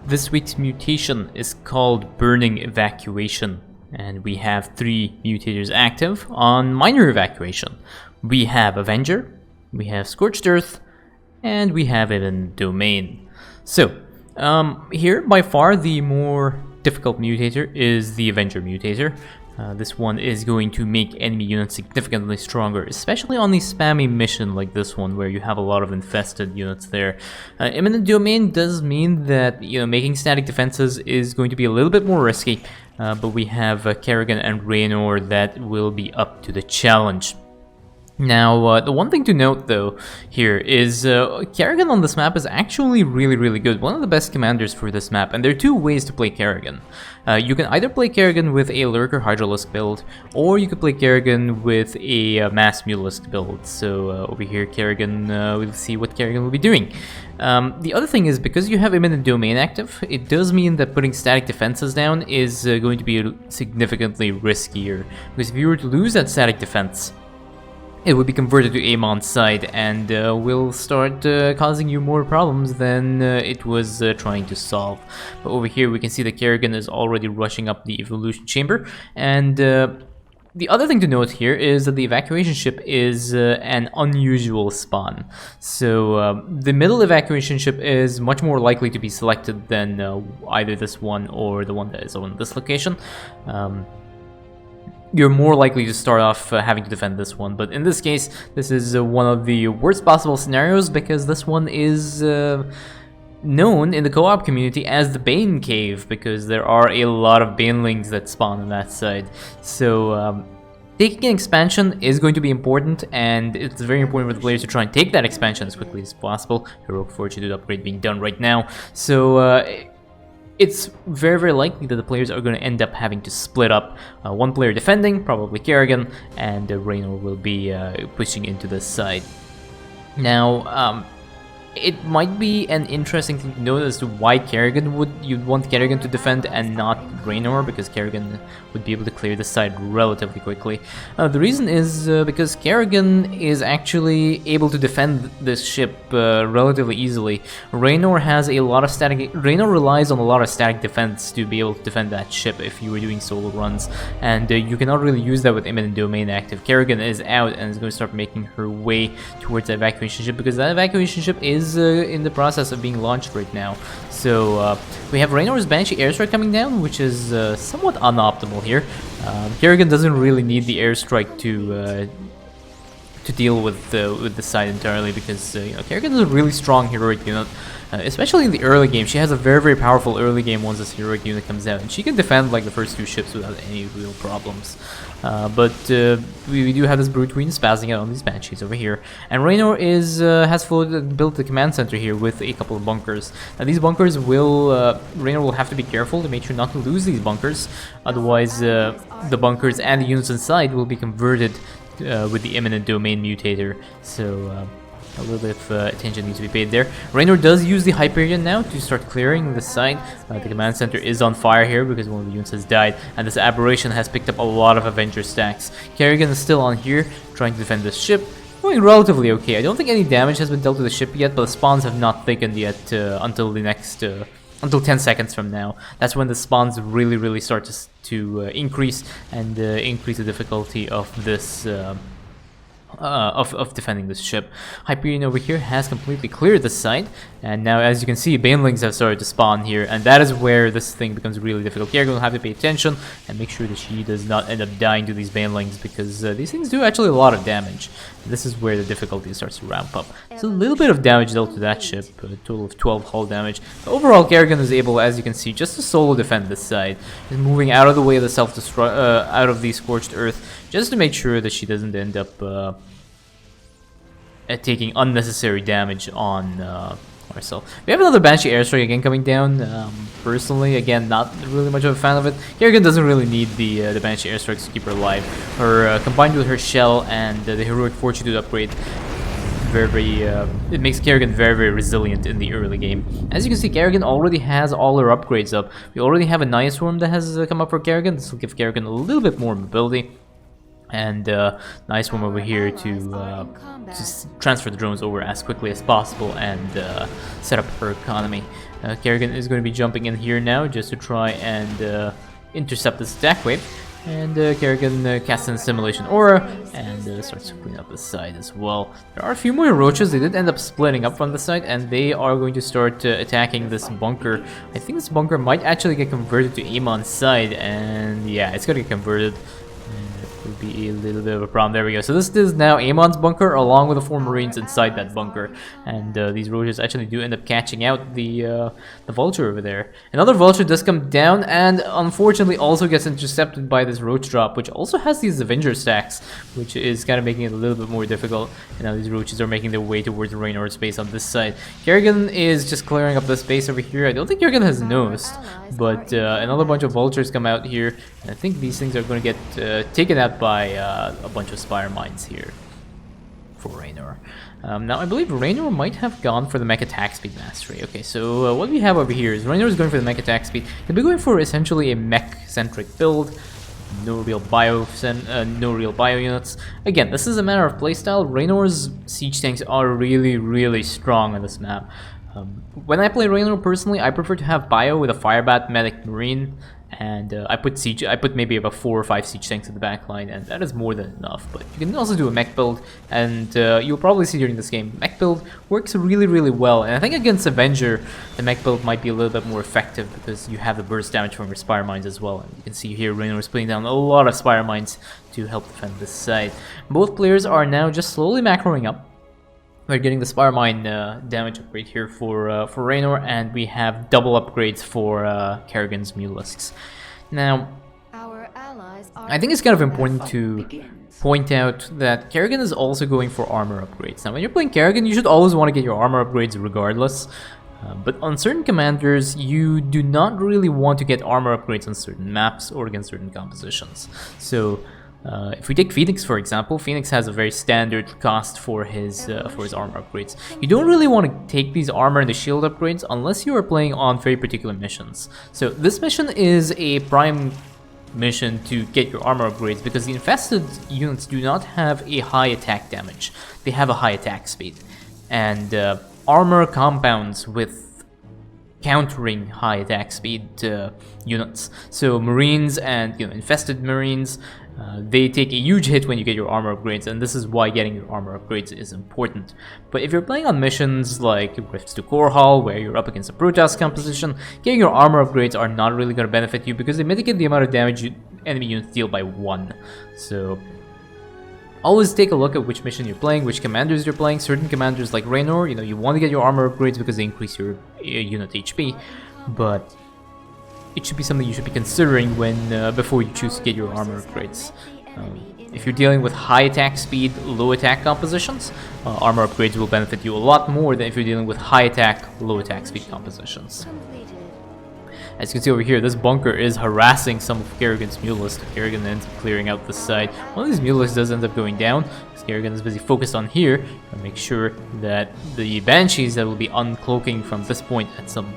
This week's mutation is called Burning Evacuation, and we have 3 mutators active on Minor Evacuation. We have Avenger, we have Scorched Earth, and we have Eminent Domain. So, here by far the more difficult mutator is the Avenger mutator. This one is going to make enemy units significantly stronger, especially on the spammy mission like this one where you have a lot of infested units there. Eminent Domain does mean that making static defenses is going to be a little bit more risky, but we have Kerrigan and Raynor that will be up to the challenge. Now, the one thing to note though here is Kerrigan on this map is actually really good, one of the best commanders for this map, and there are 2 ways to play Kerrigan. You can either play Kerrigan with a Lurker Hydralisk build, or you could play Kerrigan with a Mass Mutalisk build. So over here Kerrigan, we'll see what Kerrigan will be doing. The other thing is, because you have Imminent Domain active, it does mean that putting static defenses down is going to be significantly riskier, because if you were to lose that static defense, it would be converted to Amon's side and will start causing you more problems than it was trying to solve. But over here we can see that Kerrigan is already rushing up the evolution chamber, and the other thing to note here is that the evacuation ship is an unusual spawn. So the middle evacuation ship is much more likely to be selected than either this one or the one that is on this location. You're more likely to start off having to defend this one, but in this case, this is one of the worst possible scenarios, because this one is known in the co-op community as the Bane Cave, because there are a lot of Banelings that spawn on that side. So taking an expansion is going to be important, and it's very important for the players to try and take that expansion as quickly as possible. Heroic Fortitude upgrade being done right now, so it's very likely that the players are going to end up having to split up. One player defending, probably Kerrigan, and Raynor will be pushing into this side. Now, it might be an interesting thing to note as to why you'd want Kerrigan to defend and not Raynor, because Kerrigan would be able to clear this side relatively quickly. The reason is because Kerrigan is actually able to defend this ship relatively easily. Raynor relies on a lot of static defense to be able to defend that ship if you were doing solo runs, and you cannot really use that with Imminent Domain active. Kerrigan is out and is going to start making her way towards the evacuation ship, because that evacuation ship is in the process of being launched right now. So we have Raynor's Banshee airstrike coming down, which is somewhat unoptimal here. Kerrigan doesn't really need the airstrike to deal with the side entirely, because Kerrigan is a really strong heroic unit, especially in the early game. She has a very powerful early game once this heroic unit comes out, and she can defend like the first 2 ships without any real problems. But we do have this Brute Queen spazzing out on these Banshees over here, and Raynor has built the command center here with a couple of bunkers. Now these bunkers Raynor will have to be careful to make sure not to lose these bunkers, otherwise the bunkers and the units inside will be converted with the Eminent Domain mutator. So a little bit of attention needs to be paid there. Raynor does use the Hyperion now to start clearing the side. The command center is on fire here because one of the units has died, and this aberration has picked up a lot of Avenger stacks. Kerrigan is still on here trying to defend this ship, going relatively okay. I don't think any damage has been dealt to the ship yet, but the spawns have not thickened yet until 10 seconds from now. That's when the spawns really start to increase, and increase the difficulty of this of defending this ship. Hyperion over here has completely cleared this side, and now as you can see, Banelings have started to spawn here, and that is where this thing becomes really difficult. Kerrigan will have to pay attention and make sure that she does not end up dying to these Banelings, because these things do actually a lot of damage. This is where the difficulty starts to ramp up. It's a little bit of damage dealt to that ship, a total of 12 hull damage. But overall, Kerrigan is able, as you can see, just to solo defend this side. He's moving out of the way of the out of the Scorched Earth, just to make sure that she doesn't end up taking unnecessary damage on herself. We have another Banshee airstrike again coming down. Personally, again, not really much of a fan of it. Kerrigan doesn't really need the Banshee airstrikes to keep her alive. Combined with her shell and the Heroic Fortitude upgrade, it makes Kerrigan very resilient in the early game. As you can see, Kerrigan already has all her upgrades up. We already have a Naya Swarm that has come up for Kerrigan. This will give Kerrigan a little bit more mobility. And nice one over here to just transfer the drones over as quickly as possible and set up her economy. Kerrigan is going to be jumping in here now just to try and intercept this attack wave. And Kerrigan casts in Simulation Aura and starts to clean up the side as well. There are a few more roaches. They did end up splitting up from the side, and they are going to start attacking this bunker. I think this bunker might actually get converted to Amon's side, and yeah, it's going to get converted. Would be a little bit of a problem. There we go. So this is now Amon's bunker along with the 4 Marines inside that bunker, and these roaches actually do end up catching out the vulture over there. Another vulture does come down and unfortunately also gets intercepted by this roach drop, which also has these Avenger stacks, which is kind of making it a little bit more difficult. And now these roaches are making their way towards Raynor's base on this side. Kerrigan is just clearing up the space over here. I don't think Kerrigan has nosed, but another bunch of vultures come out here, and I think these things are going to get taken out by a bunch of Spire Mines here for Raynor. Now I believe Raynor might have gone for the mech attack speed mastery. Okay, so what we have over here is Raynor is going for the mech attack speed. He'll be going for essentially a mech-centric build. No real bio units. Again, this is a matter of playstyle. Raynor's siege tanks are really strong on this map. When I play Raynor personally, I prefer to have bio with a Firebat medic marine, and I put maybe about 4 or 5 siege tanks in the back line, and that is more than enough. But you can also do a mech build, and you'll probably see during this game, mech build works really well. And I think against Avenger, the mech build might be a little bit more effective because you have the burst damage from your Spire Mines as well. And you can see here Raynor is putting down a lot of Spire Mines to help defend this side. Both players are now just slowly macroing up. We're getting the Spire Mine damage upgrade here for Raynor, and we have double upgrades for Kerrigan's Mulisks. Now, I think it's kind of important to point out that Kerrigan is also going for armor upgrades. Now, when you're playing Kerrigan, you should always want to get your armor upgrades regardless. But on certain commanders, you do not really want to get armor upgrades on certain maps or against certain compositions. So, if we take Phoenix for example, Phoenix has a very standard cost for his armor upgrades. You don't really want to take these armor and the shield upgrades unless you are playing on very particular missions. So this mission is a prime mission to get your armor upgrades because the infested units do not have a high attack damage. They have a high attack speed, and armor compounds with countering high attack speed units. So Marines and infested Marines, they take a huge hit when you get your armor upgrades, and this is why getting your armor upgrades is important. But if you're playing on missions like Rifts to Core Hall, where you're up against a Protoss composition, getting your armor upgrades are not really going to benefit you because they mitigate the amount of damage enemy units deal by 1. So always take a look at which mission you're playing, which commanders you're playing. Certain commanders like Raynor, you want to get your armor upgrades because they increase your unit HP, but it should be something you should be considering when before you choose to get your armor upgrades. If you're dealing with high attack speed, low attack compositions, armor upgrades will benefit you a lot more than if you're dealing with high attack, low attack speed compositions. As you can see over here, this bunker is harassing some of Kerrigan's Mulisks. Kerrigan ends up clearing out this side. One of these Mulisks does end up going down, because Kerrigan is busy focused on here to make sure that the Banshees that will be uncloaking from this point at some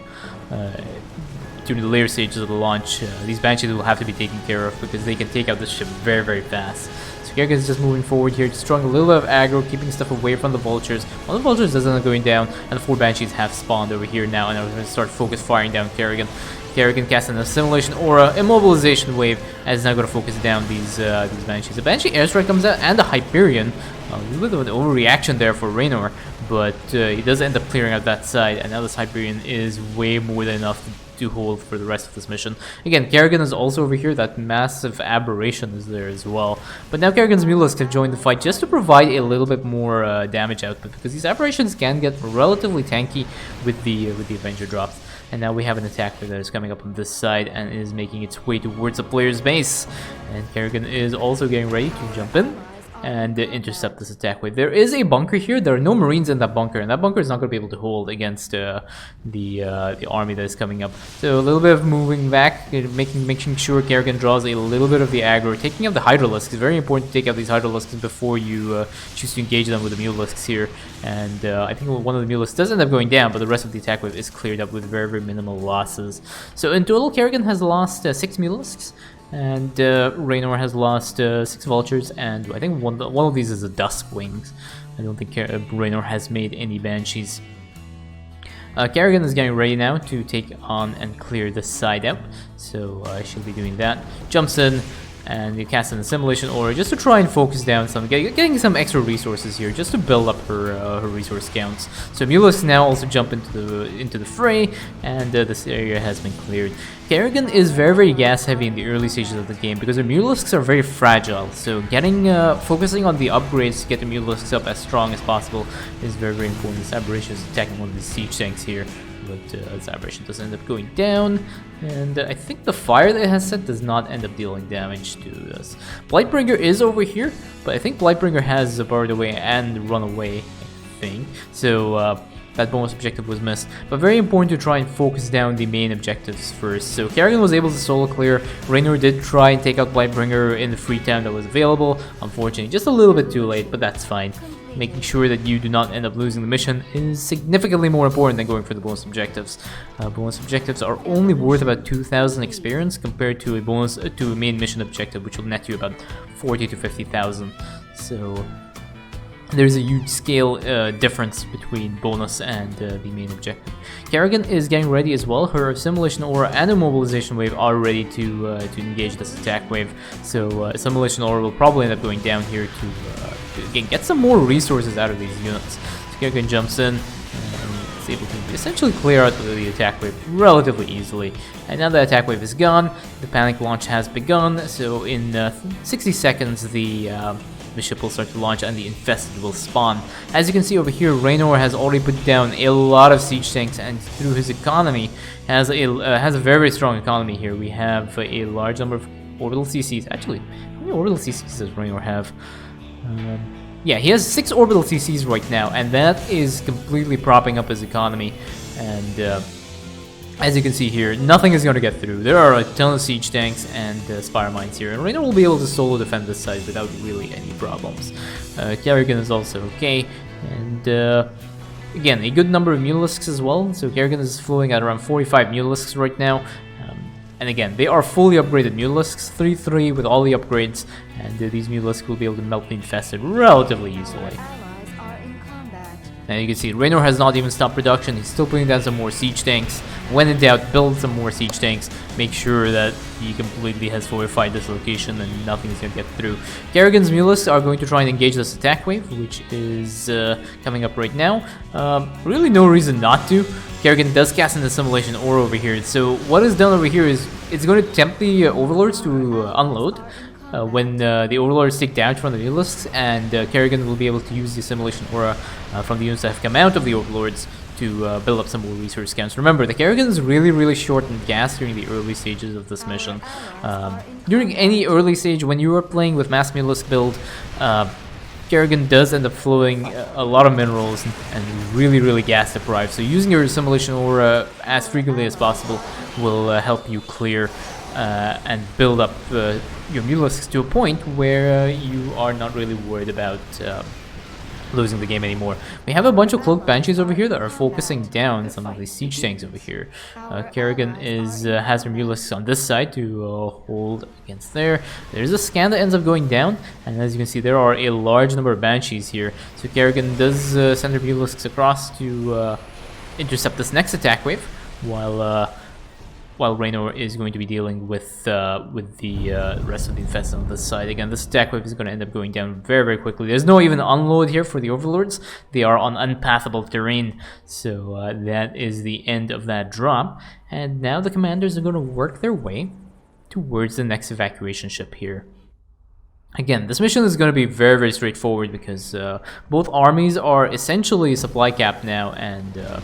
during the later stages of the launch, these Banshees will have to be taken care of because they can take out this ship very fast. So Kerrigan is just moving forward here, just throwing a little bit of aggro, keeping stuff away from the vultures. One of the vultures does end up going down, and the 4 Banshees have spawned over here now, and I'm going to start focus firing down Kerrigan. Kerrigan casting a Simulation Aura, Immobilization Wave, and is now going to focus down these Banshees. The Banshee Airstrike comes out, and the Hyperion. A little bit of an overreaction there for Raynor, but he does end up clearing out that side, and now this Hyperion is way more than enough to hold for the rest of this mission. Again, Kerrigan is also over here. That massive aberration is there as well. But now Kerrigan's Mulisks have joined the fight just to provide a little bit more damage output, because these aberrations can get relatively tanky with the Avenger drops. And now we have an attacker that is coming up on this side and is making its way towards the player's base. And Kerrigan is also getting ready to jump in and intercept this attack wave. There is a bunker here. There are no Marines in that bunker, and that bunker is not going to be able to hold against the army that is coming up. So a little bit of moving back, making sure Kerrigan draws a little bit of the aggro. Taking out the Hydralisks is very important to take out these Hydralisks before you choose to engage them with the Mulisks here. And I think one of the Mulisks does end up going down, but the rest of the attack wave is cleared up with very minimal losses. So in total, Kerrigan has lost 6 Mulisks. and Raynor has lost 6 vultures, and I think one of these is a Dusk Wings. I don't think Raynor has made any banshees. Kerrigan is getting ready now to take on and clear this side out, so she'll be doing that. Jumps in and you cast an assimilation aura just to try and focus down some, getting some extra resources here just to build up her resource counts. So Mulusks now also jump into the fray, and this area has been cleared. Kerrigan is very gas heavy in the early stages of the game because the Mulusks are very fragile. So focusing on the upgrades to get the Mulusks up as strong as possible is very important. This aberration is attacking one of the siege tanks here, but this aberration does end up going down, and I think the fire that it has set does not end up dealing damage to this. Blightbringer is over here, but I think Blightbringer has burrowed away and run away, I think. So that bonus objective was missed, but very important to try and focus down the main objectives first. So Kerrigan was able to solo clear. Raynor did try and take out Blightbringer in the free time that was available. Unfortunately, just a little bit too late, but that's fine. Making sure that you do not end up losing the mission is significantly more important than going for the bonus objectives. Bonus objectives are only worth about 2,000 experience compared to a main mission objective, which will net you about 40 to 50,000. So there's a huge scale difference between bonus and the main objective. Kerrigan is getting ready as well. Her assimilation aura and immobilization wave are ready to engage this attack wave. So assimilation aura will probably end up going down here to again get some more resources out of these units. So Kerrigan jumps in and is able to essentially clear out the attack wave relatively easily. And now the attack wave is gone, the panic launch has begun. So in 60 seconds the ship will start to launch and the infested will spawn. As you can see over here, Raynor has already put down a lot of siege tanks, and through his economy has a very strong economy here. We have a large number of orbital CCs. Actually, how many orbital CCs does Raynor have? Yeah, he has 6 orbital CCs right now, and that is completely propping up his economy. And as you can see here, nothing is going to get through. There are a ton of siege tanks and spire mines here, and Raynor will be able to solo defend this side without really any problems. Kerrigan is also okay, and again, a good number of Mulusks as well. So Kerrigan is flowing at around 45 Mulusks right now. And again, they are fully upgraded Mulusks, 3-3 with all the upgrades, and these Mulusks will be able to melt the infested relatively easily. And you can see Raynor has not even stopped production. He's still putting down some more siege tanks. When in doubt, build some more siege tanks. Make sure that he completely has fortified this location and nothing is going to get through. Kerrigan's Mulusks are going to try and engage this attack wave, which is coming up right now. Really no reason not to. Kerrigan does cast an assimilation aura over here. So what is done over here is it's going to tempt the overlords to unload. When the overlords take damage from the Mulusks, and Kerrigan will be able to use the assimilation aura from the units that have come out of the overlords to build up some more resource counts. Remember, the Kerrigan is really short in gas during the early stages of this mission. During any early stage, when you are playing with mass Mulusk build, Kerrigan does end up flowing a lot of minerals and really gas deprived. So using your assimilation aura as frequently as possible will help you clear and build up your Mulusks to a point where you are not really worried about losing the game anymore. We have a bunch of cloaked banshees over here that are focusing down some of the siege tanks over here. Kerrigan has her Mulusks on this side to hold against there. There's a scan that ends up going down, and as you can see, there are a large number of banshees here. So Kerrigan does send her Mulusks across to intercept this next attack wave, while Raynor is going to be dealing with the rest of the infested on this side. Again, this attack wave is going to end up going down very quickly. There's no even unload here for the overlords. They are on unpathable terrain, so that is the end of that drop. And now the commanders are going to work their way towards the next evacuation ship here. Again, this mission is going to be very straightforward because both armies are essentially supply capped now, and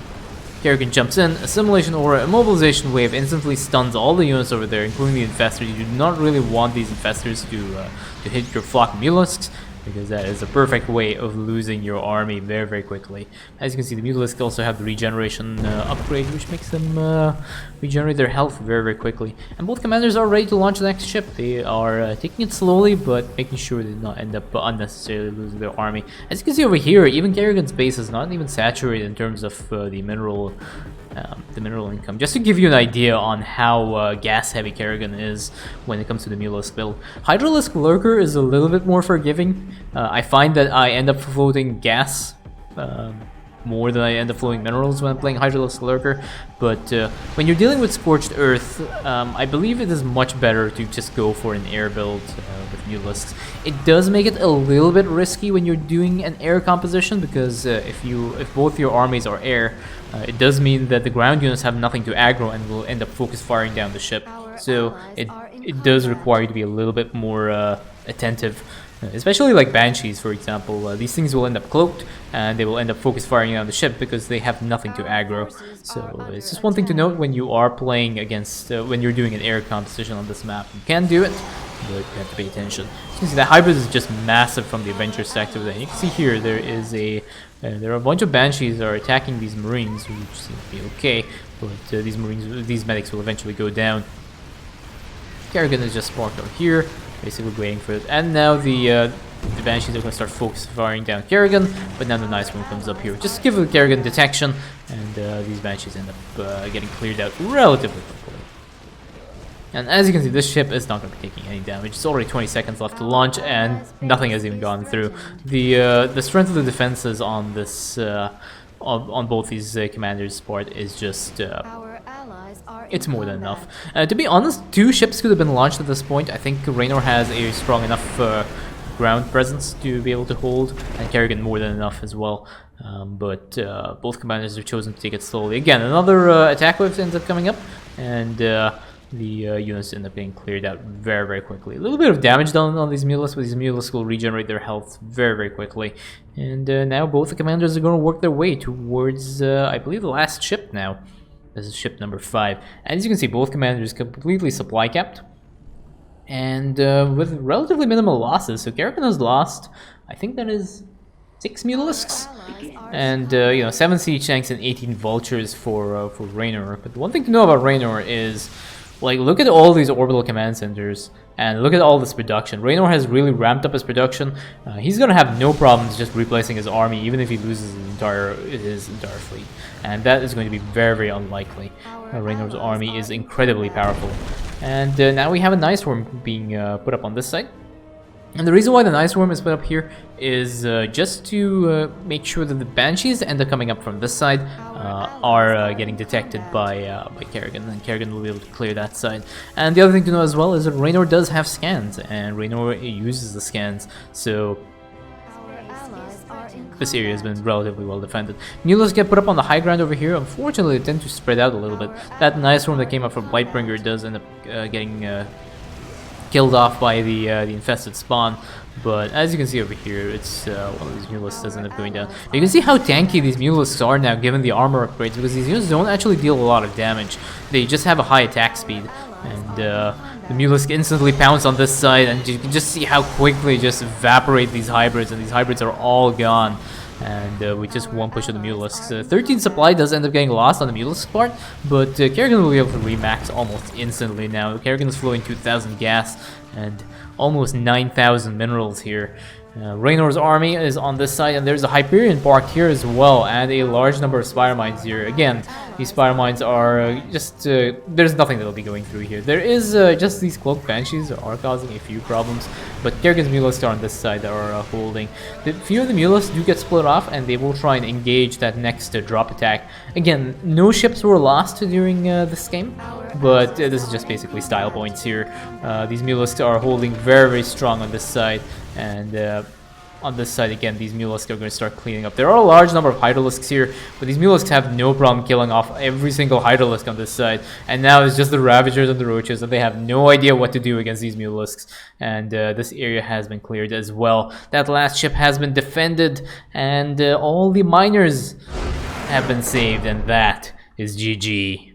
Kerrigan jumps in, assimilation aura, immobilization wave instantly stuns all the units over there, including the infestors. You do not really want these infestors to hit your flock of Mulusks, because that is a perfect way of losing your army very quickly. As you can see, the Mulusks also have the regeneration upgrade, which makes them regenerate their health very quickly. And both commanders are ready to launch the next ship. They are taking it slowly, but making sure they do not end up unnecessarily losing their army. As you can see over here, even Kerrigan's base is not even saturated in terms of the mineral the mineral income. Just to give you an idea on how gas-heavy Kerrigan is when it comes to the Mulalisk build. Hydralisk Lurker is a little bit more forgiving. I find that I end up floating gas more than I end up flowing minerals when I'm playing Hydralisk Lurker, but when you're dealing with Scorched Earth, I believe it is much better to just go for an air build with Mulalisks. It does make it a little bit risky when you're doing an air composition, because if both your armies are air, it does mean that the ground units have nothing to aggro and will end up focus firing down the ship. So it does require you to be a little bit more attentive. Especially like Banshees, for example, these things will end up cloaked and they will end up focus firing on the ship because they have nothing to aggro. So it's just one thing to note when you are playing against, when you're doing an air composition on this map. You can do it, but you have to pay attention. You can see the hybrid is just massive from the Avenger sector. Then you can see here there is there are a bunch of Banshees that are attacking these Marines, which seem to be okay, but these medics will eventually go down. Kerrigan is just parked over here, basically waiting for it. And now the Banshees are going to start focus firing down Kerrigan, but now the nice one comes up here. Just give the Kerrigan detection, and these Banshees end up getting cleared out relatively quickly. And as you can see, this ship is not going to be taking any damage. It's already 20 seconds left to launch, and nothing has even gone through. The strength of the defenses on this on both these commanders' part is just it's more than enough. To be honest, 2 ships could have been launched at this point. I think Raynor has a strong enough ground presence to be able to hold, and Kerrigan more than enough as well. But both commanders have chosen to take it slowly. Again, another attack wave ends up coming up, and the units end up being cleared out very, very quickly. A little bit of damage done on these Mulalisks, but these Mulalisks will regenerate their health very, very quickly. And now both the commanders are going to work their way towards, I believe, the last ship now. This is ship number 5. And as you can see, both commanders completely supply capped, and with relatively minimal losses. So Kerrigan has lost, I think that is 6 Mulalisks, and 7 siege tanks and 18 vultures for Raynor. But the one thing to know about Raynor is, like, look at all these orbital command centers and look at all this production. Raynor has really ramped up his production. He's gonna have no problems just replacing his army, even if he loses his entire fleet, and that is going to be very, very unlikely. Raynor's army is incredibly powerful, and now we have a nice worm being put up on this side. And the reason why the nice worm is put up here is just to make sure that the Banshees end up coming up from this side are getting detected by Kerrigan, and Kerrigan will be able to clear that side. And the other thing to know as well is that Raynor does have scans, and Raynor uses the scans, so this area has been relatively well defended. Mulalisk get put up on the high ground over here. Unfortunately, they tend to spread out a little bit. That nice worm that came up from Blightbringer does end up getting killed off by the infested spawn, but as you can see over here, it's one of these Mulalisks doesn't end up going down. But you can see how tanky these Mulalisks are now given the armor upgrades, because these units don't actually deal a lot of damage. They just have a high attack speed, and the Mulalisk instantly pounce on this side, and you can just see how quickly just evaporate these hybrids, and these hybrids are all gone. And with just one push of the Mulalisks. 13 supply does end up getting lost on the Mulalisk part, but Kerrigan will be able to remax almost instantly now. Kerrigan is flowing 2,000 gas and almost 9,000 minerals here. Raynor's army is on this side, and there's a Hyperion parked here as well, and a large number of Spire Mines here. Again, these Spire Mines are just, there's nothing that'll be going through here. There is just these Cloaked Banshees that are causing a few problems, but Kerrigan's Mulalisks are on this side that are holding. The few of the Mulalisks do get split off, and they will try and engage that next drop attack. Again, no ships were lost during this game, but this is just basically style points here. These Mulalisks are holding very, very strong on this side, and on this side again, these Mulalisks are going to start cleaning up. There are a large number of Hydralisks here, but these Mulalisks have no problem killing off every single Hydralisk on this side. And now it's just the Ravagers and the Roaches, and they have no idea what to do against these Mulalisks. And this area has been cleared as well. That last ship has been defended, and all the miners have been saved, and that is GG.